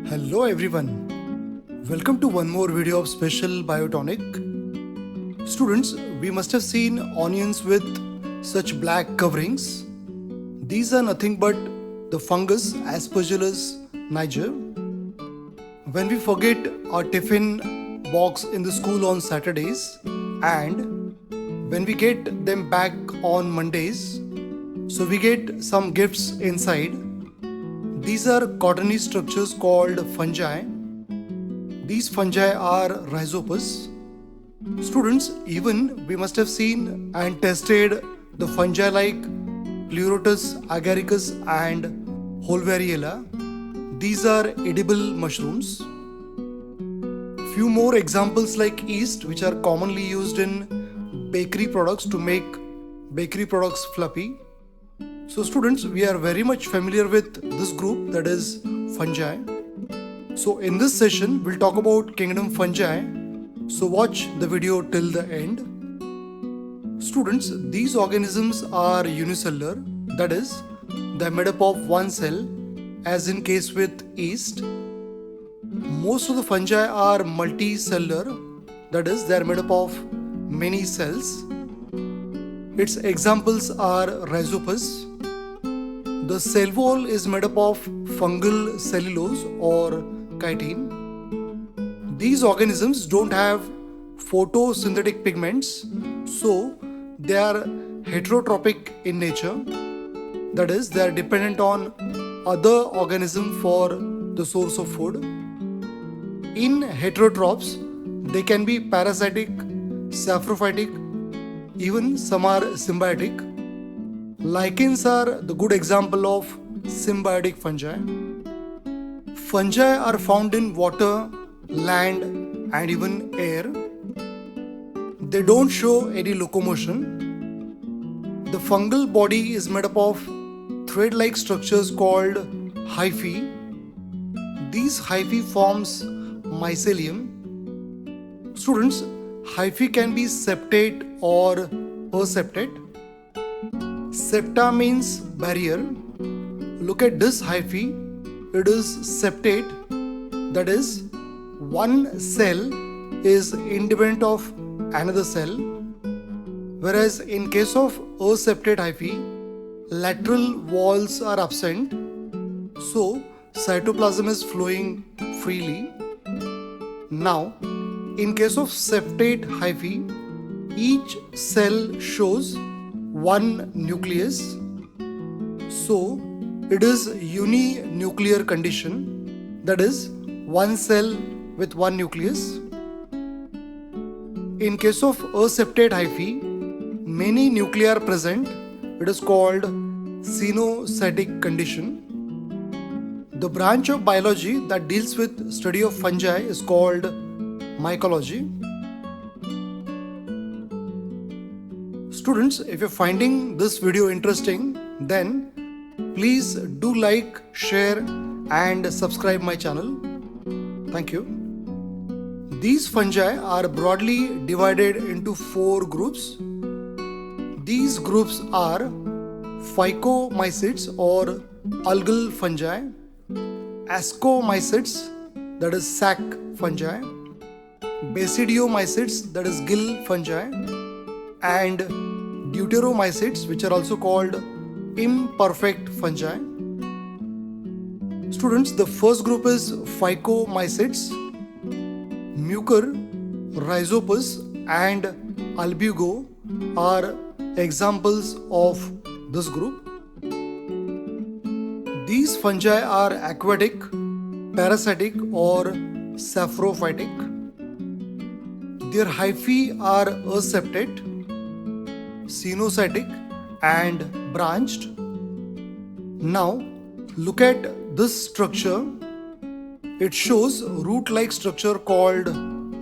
Hello everyone, welcome to one more video of SPL BIO-TONIC. Students, we must have seen onions with such black coverings. These are nothing but the fungus Aspergillus niger. When we forget our tiffin box in the school on Saturdays and when we get them back on Mondays, so we get some gifts inside. These are cottony structures called fungi. These fungi are rhizopus. Students, even we must have seen and tested the fungi like Pleurotus agaricus and Holvariella. These are edible mushrooms. Few more examples like yeast, which are commonly used in bakery products to make bakery products fluffy. So students, we are very much familiar with this group, that is fungi. So in this session, we'll talk about kingdom fungi. So watch the video till the end. Students, these organisms are unicellular, that is, they're made up of one cell, as in case with yeast. Most of the fungi are multicellular, that is, they're made up of many cells. Its examples are rhizopus. The cell wall is made up of fungal cellulose or chitin. These organisms don't have photosynthetic pigments, so they are heterotrophic in nature. That is, they are dependent on other organisms for the source of food. In heterotrophs, they can be parasitic, saprophytic, even some are symbiotic. Lichens are the good example of symbiotic fungi. Fungi are found in water, land, and even air. They don't show any locomotion. The fungal body is made up of thread-like structures called hyphae. These hyphae forms mycelium. Students, hyphae can be septate or aseptate. Septa means barrier. Look at this hyphae. It is septate, that is, one cell is independent of another cell, whereas in case of aseptate hyphae, lateral walls are absent, so cytoplasm is flowing freely. Now, in case of septate hyphae, each cell shows one nucleus, so it is uninuclear condition, that is, one cell with one nucleus. In case of aseptate hyphae, many nuclei are present. It is called cenocytic condition. The branch of biology that deals with study of fungi is called Mycology. Students, if you're finding this video interesting, then please do like, share and subscribe my channel. Thank you. These fungi are broadly divided into 4 groups. These groups are Phycomycetes or algal fungi, Ascomycetes, that is sac fungi, Basidiomycetes, that is gill fungi, and Deuteromycetes, which are also called imperfect fungi. Students, the first group is Phycomycetes. Mucor, Rhizopus and Albugo are examples of this group. These fungi are aquatic, parasitic or saprophytic. Their hyphae are aseptate, cenocytic and branched. Now look at this structure. It shows root-like structure called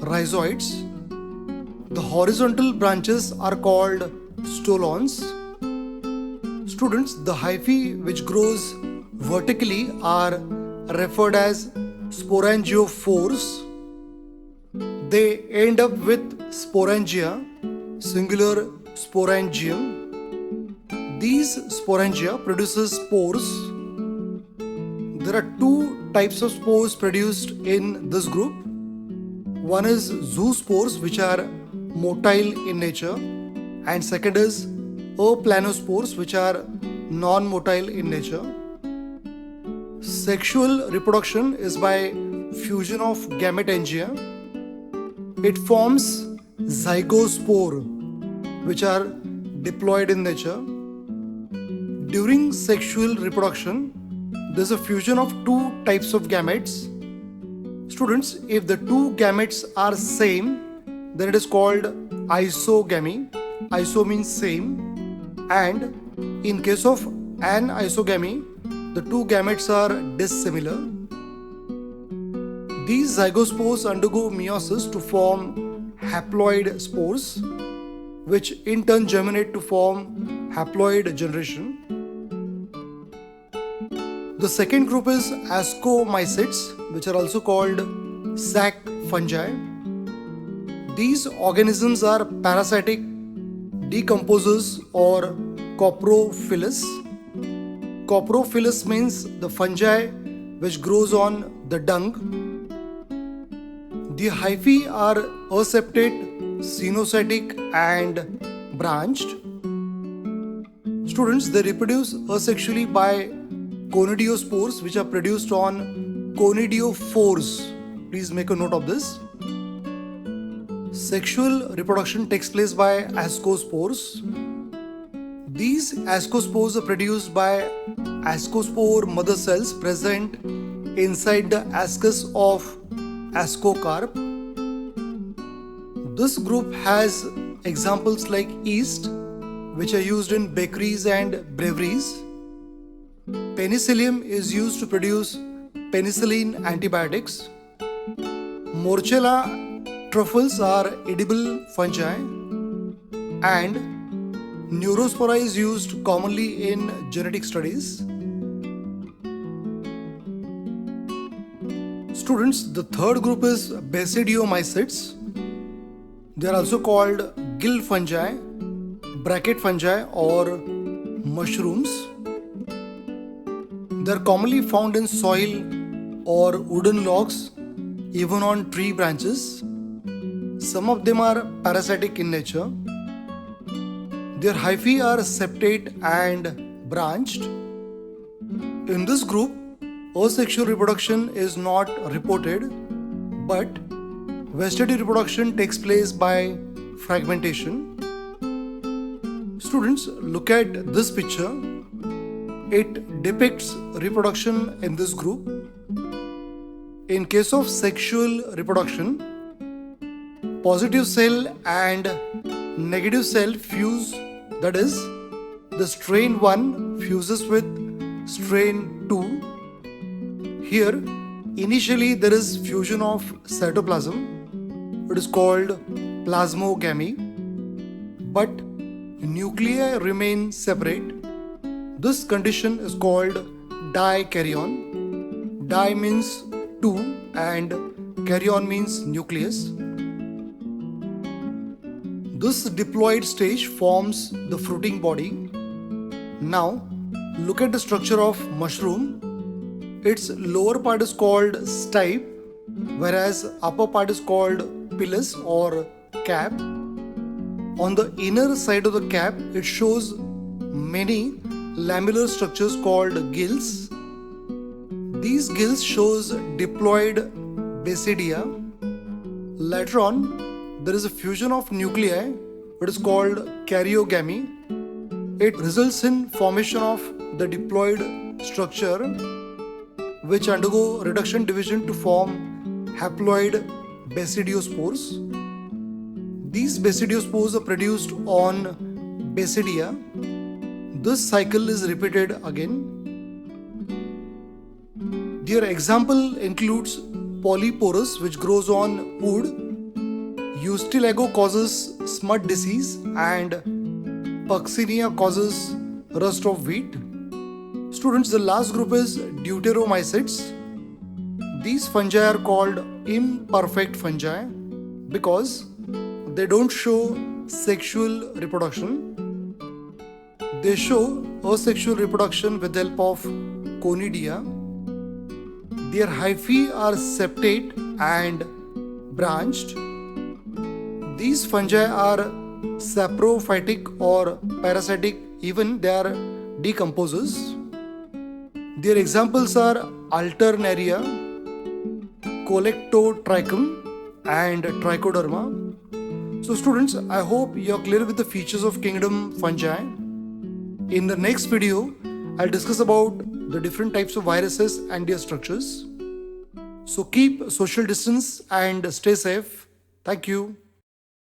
rhizoids. The horizontal branches are called stolons. Students, the hyphae which grows vertically are referred as sporangiophores. They end up with sporangia, singular sporangium. These sporangia produces spores. There are two types of spores produced in this group. One is zoospores, which are motile in nature, and second is aplanospores, which are non-motile in nature. Sexual reproduction is by fusion of gametangia. It forms zygospore, which are diploid in nature. During sexual reproduction, there is a fusion of two types of gametes. Students, if the two gametes are same, then it is called isogamy. Iso means same. And in case of anisogamy, the two gametes are dissimilar. These zygospores undergo meiosis to form haploid spores, which in turn germinate to form haploid generation. The second group is Ascomycetes, which are also called sac fungi. These organisms are parasitic decomposers or coprophilous. Coprophilous means the fungi which grows on the dung. The hyphae are aseptate, cenocytic and branched. Students, they reproduce asexually by conidiospores, which are produced on conidiophores. Please make a note of this. Sexual reproduction takes place by ascospores. These ascospores are produced by ascospore mother cells present inside the ascus of ascocarp. This group has examples like yeast, which are used in bakeries and breweries. Penicillium is used to produce penicillin antibiotics. Morchella truffles are edible fungi, and neurospora is used commonly in genetic studies. Students, the third group is Basidiomycetes. They are also called gill fungi, bracket fungi or mushrooms. They are commonly found in soil or wooden logs, even on tree branches. Some of them are parasitic in nature. Their hyphae are septate and branched. In this group, asexual reproduction is not reported, but vegetative reproduction takes place by fragmentation. Students, look at this picture. It depicts reproduction in this group. In case of sexual reproduction, positive cell and negative cell fuse, that is, the strain 1 fuses with strain 2. Here, initially there is fusion of cytoplasm. It is called plasmogamy, but nuclei remain separate. This condition is called dikaryon. Di means 2 and karyon means nucleus. This diploid stage forms the fruiting body. Now, look at the structure of mushroom. Its lower part is called stipe, whereas upper part is called pilus or cap. On the inner side of the cap, it shows many lamellar structures called gills. These gills shows diploid basidia. Later on, there is a fusion of nuclei. It is called karyogamy. It results in formation of the diploid structure, which undergo reduction division to form haploid basidiospores. These basidiospores are produced on basidia. This cycle is repeated again. Their example includes polyporus, which grows on wood. Eustylago causes smut disease, and Puccinia causes rust of wheat. Students, the last group is Deuteromycetes. These fungi are called imperfect fungi because they don't show sexual reproduction. They show asexual reproduction with the help of conidia. Their hyphae are septate and branched. These fungi are saprophytic or parasitic, even they are decomposers. Their examples are Alternaria, Colectotrichum and Trichoderma. So students, I hope you are clear with the features of kingdom fungi. In the next video, I'll discuss about the different types of viruses and their structures. So keep social distance and stay safe. Thank you.